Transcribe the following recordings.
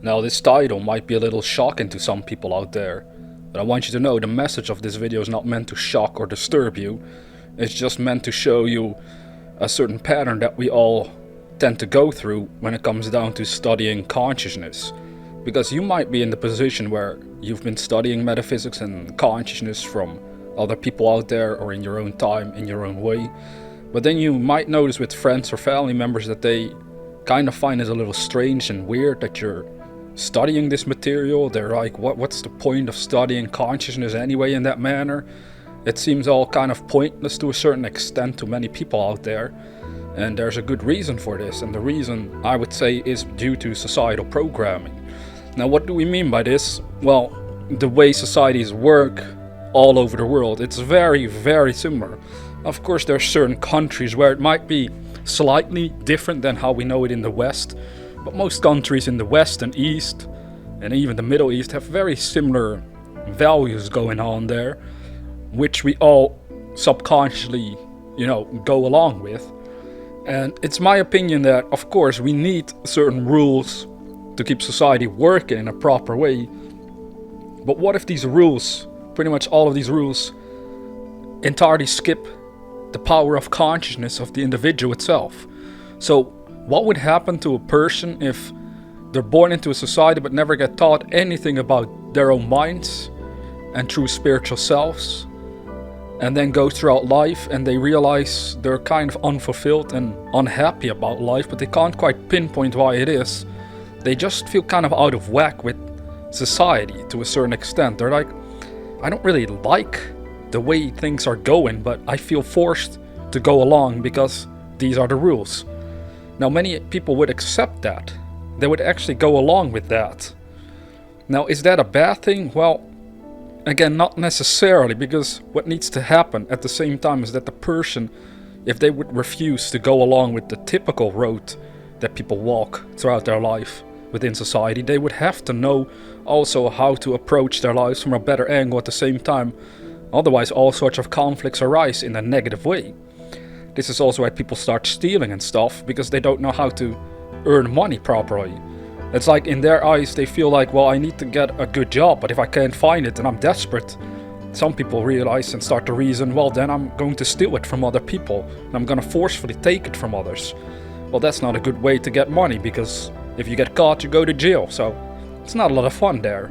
Now, this title might be a little shocking to some people out there, but I want you to know the message of this video is not meant to shock or disturb you. It's just meant to show you a certain pattern that we all tend to go through when it comes down to studying consciousness. Because you might be in the position where you've been studying metaphysics and consciousness from other people out there, or in your own time, in your own way. But then you might notice with friends or family members that they kind of find it a little strange and weird that you're studying this material. They're like, what's the point of studying consciousness anyway in that manner? It seems all kind of pointless to a certain extent to many people out there. And there's a good reason for this, and the reason, I would say, is due to societal programming. Now, what do we mean by this? Well, the way societies work all over the world, it's very, very similar. Of course, there are certain countries where it might be slightly different than how we know it in the West, but most countries in the West and East, and even the Middle East, have very similar values going on there, which we all subconsciously, go along with. And it's my opinion that, of course, we need certain rules to keep society working in a proper way. But what if these rules, pretty much all of these rules, entirely skip the power of consciousness of the individual itself? So what would happen to a person if they're born into a society but never get taught anything about their own minds and true spiritual selves, and then go throughout life and they realize they're kind of unfulfilled and unhappy about life, but they can't quite pinpoint why it is? They just feel kind of out of whack with society to a certain extent. They're like, I don't really like the way things are going, but I feel forced to go along because these are the rules. Now, many people would accept that. They would actually go along with that. Now, is that a bad thing? Well, again, not necessarily, because what needs to happen at the same time is that the person, if they would refuse to go along with the typical road that people walk throughout their life within society, they would have to know also how to approach their lives from a better angle at the same time. Otherwise, all sorts of conflicts arise in a negative way. This is also why people start stealing and stuff, because they don't know how to earn money properly. It's like, in their eyes, they feel like, well, I need to get a good job, but if I can't find it and I'm desperate, some people realize and start to reason, well, then I'm going to steal it from other people, and I'm going to forcefully take it from others. Well, that's not a good way to get money, because if you get caught, you go to jail, so it's not a lot of fun there.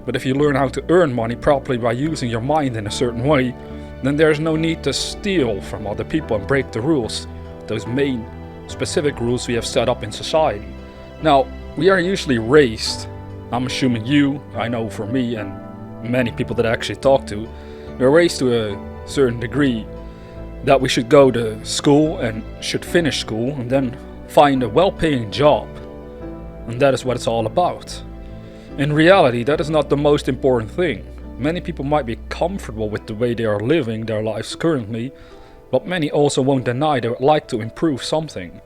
But if you learn how to earn money properly by using your mind in a certain way, then there's no need to steal from other people and break the rules, those main specific rules we have set up in society. Now, we are usually raised, I'm assuming you, I know for me and many people that I actually talk to, we're raised to a certain degree that we should go to school and should finish school and then find a well-paying job. And that is what it's all about. In reality, that is not the most important thing. Many people might be comfortable with the way they are living their lives currently, but many also won't deny they would like to improve something.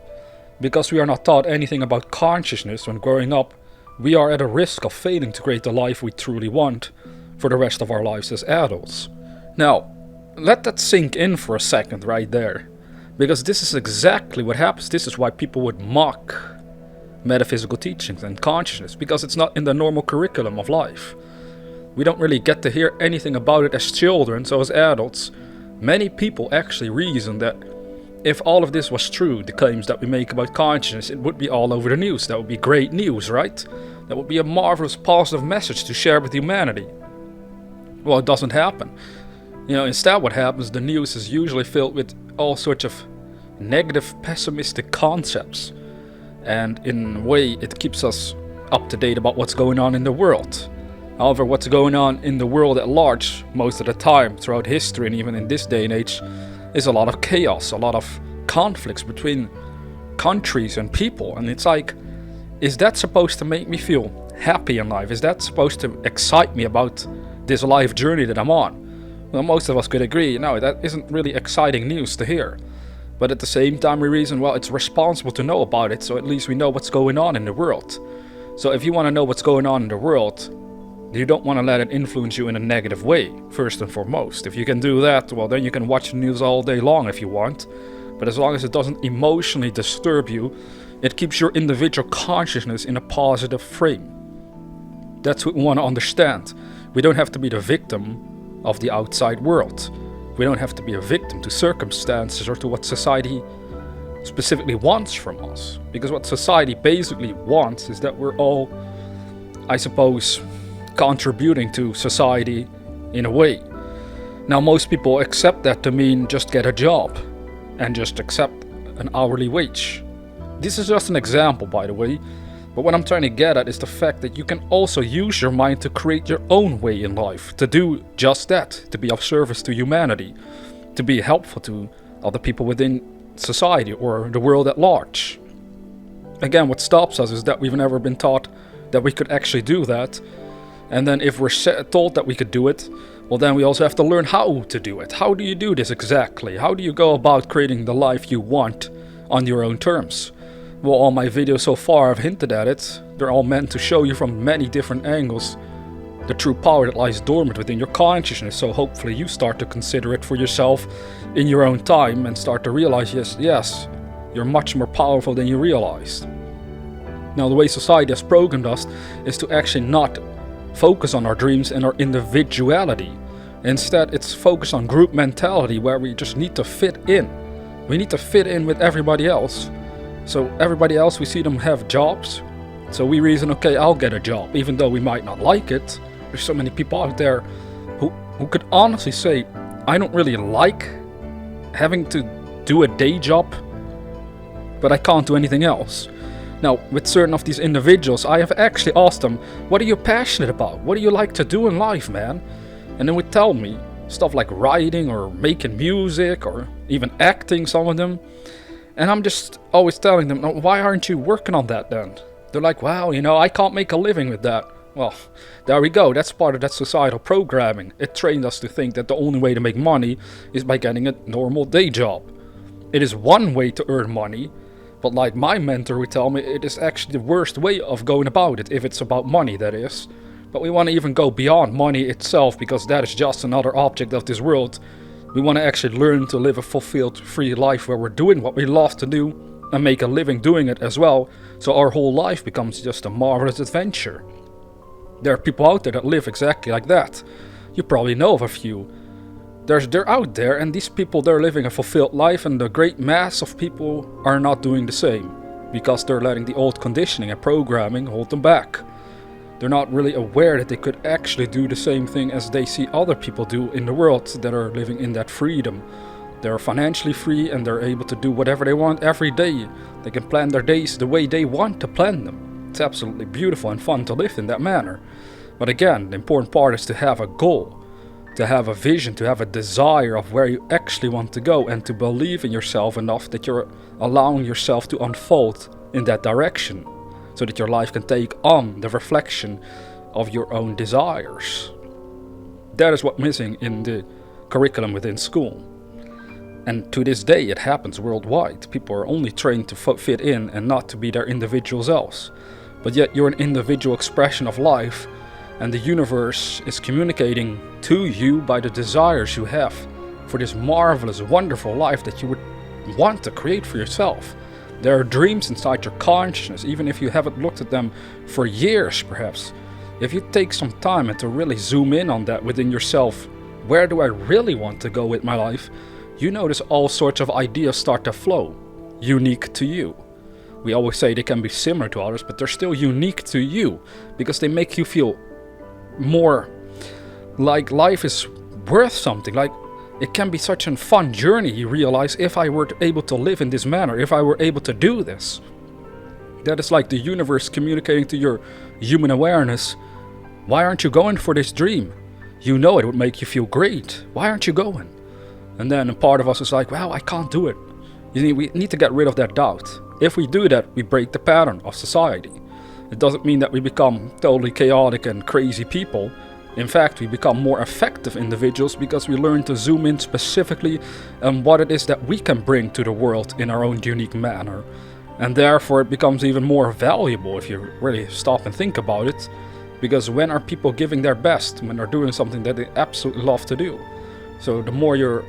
Because we are not taught anything about consciousness when growing up, we are at a risk of failing to create the life we truly want for the rest of our lives as adults. Now, let that sink in for a second right there. Because this is exactly what happens. This is why people would mock metaphysical teachings and consciousness, because it's not in the normal curriculum of life. We don't really get to hear anything about it as children, so as adults, many people actually reason that if all of this was true, the claims that we make about consciousness, it would be all over the news. That would be great news, right? That would be a marvelous positive message to share with humanity. Well, it doesn't happen. Instead what happens, the news is usually filled with all sorts of negative, pessimistic concepts. And in a way, it keeps us up to date about what's going on in the world. However, what's going on in the world at large, most of the time, throughout history and even in this day and age, is a lot of chaos, a lot of conflicts between countries and people. And it's like, is that supposed to make me feel happy in life? Is that supposed to excite me about this life journey that I'm on? Well, most of us could agree, no, that isn't really exciting news to hear. But at the same time, we reason, well, it's responsible to know about it, so at least we know what's going on in the world. So if you want to know what's going on in the world, you don't want to let it influence you in a negative way, first and foremost. If you can do that, well, then you can watch the news all day long if you want. But as long as it doesn't emotionally disturb you, it keeps your individual consciousness in a positive frame. That's what we want to understand. We don't have to be the victim of the outside world. We don't have to be a victim to circumstances or to what society specifically wants from us. Because what society basically wants is that we're all, I suppose, contributing to society in a way. Now, most people accept that to mean just get a job and just accept an hourly wage. This is just an example, by the way, but what I'm trying to get at is the fact that you can also use your mind to create your own way in life, to do just that, to be of service to humanity, to be helpful to other people within society or the world at large. Again, what stops us is that we've never been taught that we could actually do that, and then if we're told that we could do it, well, then we also have to learn how to do it. How do you do this exactly? How do you go about creating the life you want on your own terms? Well, all my videos so far have hinted at it. They're all meant to show you from many different angles the true power that lies dormant within your consciousness, so hopefully you start to consider it for yourself in your own time and start to realize, yes, you're much more powerful than you realized. Now, the way society has programmed us is to actually not focus on our dreams and our individuality. Instead, it's focused on group mentality where we just need to fit in. We need to fit in with everybody else. So everybody else, we see them have jobs. So we reason, okay, I'll get a job, even though we might not like it. There's so many people out there who could honestly say, I don't really like having to do a day job, but I can't do anything else. Now, with certain of these individuals, I have actually asked them, what are you passionate about? What do you like to do in life, man? And they would tell me stuff like writing or making music or even acting, some of them. And I'm just always telling them, no, why aren't you working on that then? They're like, wow, I can't make a living with that. Well, there we go. That's part of that societal programming. It trained us to think that the only way to make money is by getting a normal day job. It is one way to earn money, but like my mentor would tell me, it is actually the worst way of going about it, if it's about money, that is. But we want to even go beyond money itself, because that is just another object of this world. We want to actually learn to live a fulfilled, free life where we're doing what we love to do and make a living doing it as well, so our whole life becomes just a marvelous adventure. There are people out there that live exactly like that. You probably know of a few. They're out there, and these people, they're living a fulfilled life, and the great mass of people are not doing the same, because they're letting the old conditioning and programming hold them back. They're not really aware that they could actually do the same thing as they see other people do in the world that are living in that freedom. They're financially free and they're able to do whatever they want every day. They can plan their days the way they want to plan them. It's absolutely beautiful and fun to live in that manner. But again, the important part is to have a goal, to have a vision, to have a desire of where you actually want to go, and to believe in yourself enough that you're allowing yourself to unfold in that direction, so that your life can take on the reflection of your own desires. That is what's missing in the curriculum within school. And to this day it happens worldwide. People are only trained to fit in and not to be their individual selves. But yet you're an individual expression of life, and the universe is communicating to you by the desires you have for this marvelous, wonderful life that you would want to create for yourself. There are dreams inside your consciousness, even if you haven't looked at them for years perhaps. If you take some time and to really zoom in on that within yourself, where do I really want to go with my life? You notice all sorts of ideas start to flow, unique to you. We always say they can be similar to others, but they're still unique to you, because they make you feel more like life is worth something, like it can be such a fun journey, you realize, if I were able to live in this manner, if I were able to do this. That is like the universe communicating to your human awareness, why aren't you going for this dream? You know it would make you feel great, why aren't you going? And then a part of us is like, well, I can't do it. We need to get rid of that doubt. If we do that, we break the pattern of society. It doesn't mean that we become totally chaotic and crazy people. In fact, we become more effective individuals because we learn to zoom in specifically on what it is that we can bring to the world in our own unique manner. And therefore it becomes even more valuable if you really stop and think about it. Because when are people giving their best? When they're doing something that they absolutely love to do. So the more you're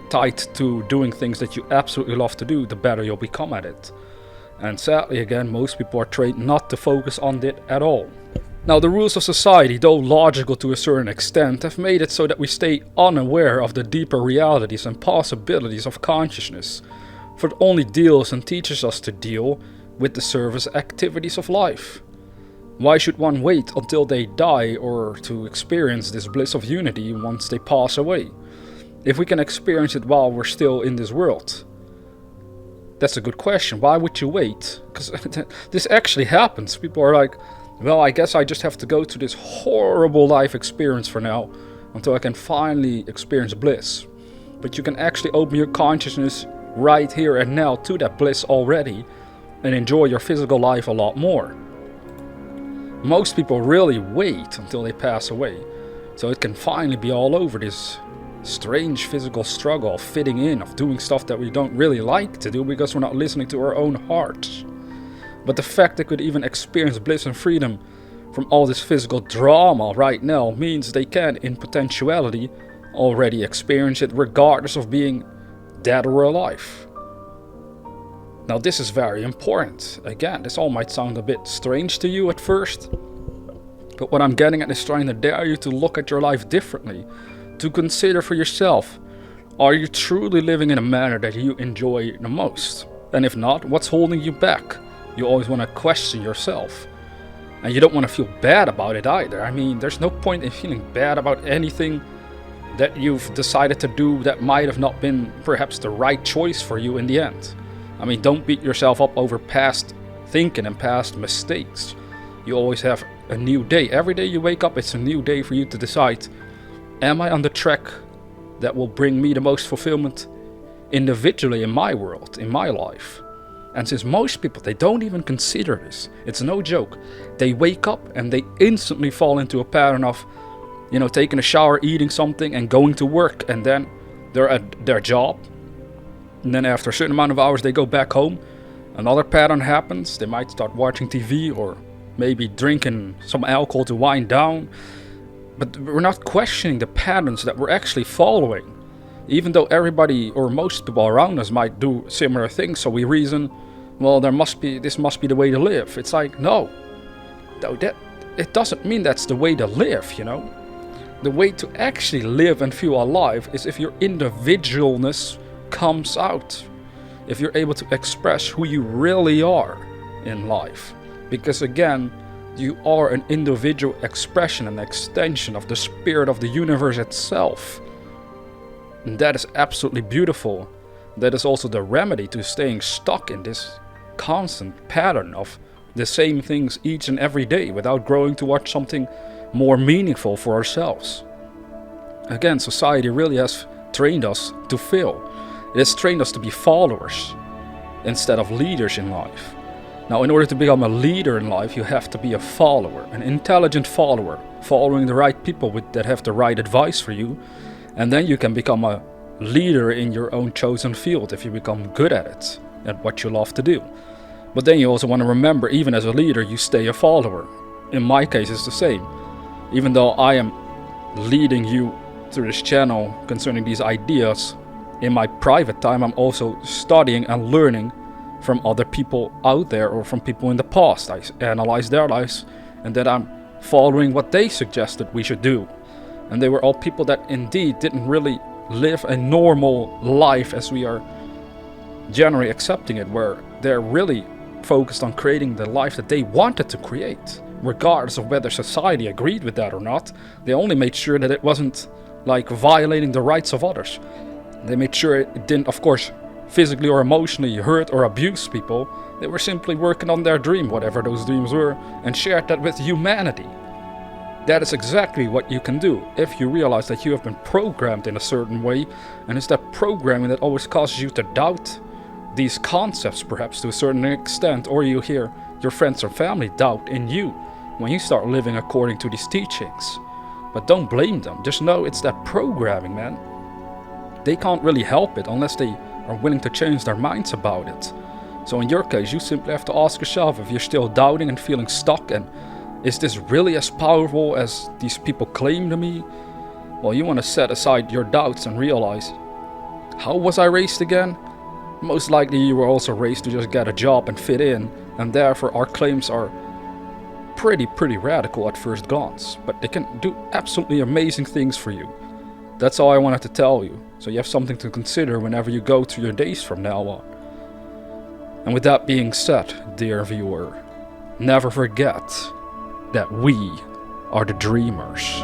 tied to doing things that you absolutely love to do, the better you'll become at it. And sadly again, most people are trained not to focus on it at all. Now, the rules of society, though logical to a certain extent, have made it so that we stay unaware of the deeper realities and possibilities of consciousness, for it only deals and teaches us to deal with the surface activities of life. Why should one wait until they die or to experience this bliss of unity once they pass away, if we can experience it while we're still in this world? That's a good question. Why would you wait? Because this actually happens. People are like, well, I guess I just have to go to this horrible life experience for now until I can finally experience bliss. But you can actually open your consciousness right here and now to that bliss already and enjoy your physical life a lot more. Most people really wait until they pass away, so it can finally be all over, this strange physical struggle of fitting in, of doing stuff that we don't really like to do because we're not listening to our own hearts. But the fact they could even experience bliss and freedom from all this physical drama right now means they can, in potentiality, already experience it regardless of being dead or alive. Now, this is very important. Again, this all might sound a bit strange to you at first, but what I'm getting at is trying to dare you to look at your life differently, to consider for yourself, are you truly living in a manner that you enjoy the most? And if not, what's holding you back? You always want to question yourself. And you don't want to feel bad about it either. I mean, there's no point in feeling bad about anything that you've decided to do that might have not been perhaps the right choice for you in the end. I mean, don't beat yourself up over past thinking and past mistakes. You always have a new day. Every day you wake up, it's a new day for you to decide, am I on the track that will bring me the most fulfillment individually in my world, in my life? And since most people, they don't even consider this, it's no joke. They wake up and they instantly fall into a pattern of, taking a shower, eating something and going to work, and then they're at their job. And then after a certain amount of hours they go back home. Another pattern happens. They might start watching TV or maybe drinking some alcohol to wind down. But we're not questioning the patterns that we're actually following. Even though everybody or most people around us might do similar things, so we reason, well, this must be the way to live. It's like, no, it doesn't mean that's the way to live, The way to actually live and feel alive is if your individualness comes out, if you're able to express who you really are in life. Because again, you are an individual expression, an extension of the spirit of the universe itself. And that is absolutely beautiful. That is also the remedy to staying stuck in this constant pattern of the same things each and every day without growing towards something more meaningful for ourselves. Again, society really has trained us to fail. It has trained us to be followers instead of leaders in life. Now, in order to become a leader in life, you have to be a follower, an intelligent follower, following the right people that have the right advice for you. And then you can become a leader in your own chosen field if you become good at it, at what you love to do. But then you also want to remember, even as a leader, you stay a follower. In my case, it's the same. Even though I am leading you through this channel concerning these ideas, in my private time, I'm also studying and learning from other people out there or from people in the past. I analyze their lives and then I'm following what they suggested we should do. And they were all people that indeed didn't really live a normal life as we are generally accepting it, where they're really focused on creating the life that they wanted to create, regardless of whether society agreed with that or not. They only made sure that it wasn't like violating the rights of others. They made sure it didn't, of course, physically or emotionally hurt or abuse people. They were simply working on their dream, whatever those dreams were, and shared that with humanity. That is exactly what you can do if you realize that you have been programmed in a certain way, and it's that programming that always causes you to doubt these concepts perhaps to a certain extent, or you hear your friends or family doubt in you when you start living according to these teachings. But don't blame them, just know it's that programming, man. They can't really help it unless they are willing to change their minds about it. So in your case, you simply have to ask yourself if you're still doubting and feeling stuck, and is this really as powerful as these people claim to me? Well, you want to set aside your doubts and realize, how was I raised again? Most likely you were also raised to just get a job and fit in, and therefore our claims are pretty radical at first glance, but they can do absolutely amazing things for you. That's all I wanted to tell you, so you have something to consider whenever you go through your days from now on. And with that being said, dear viewer, never forget that we are the dreamers.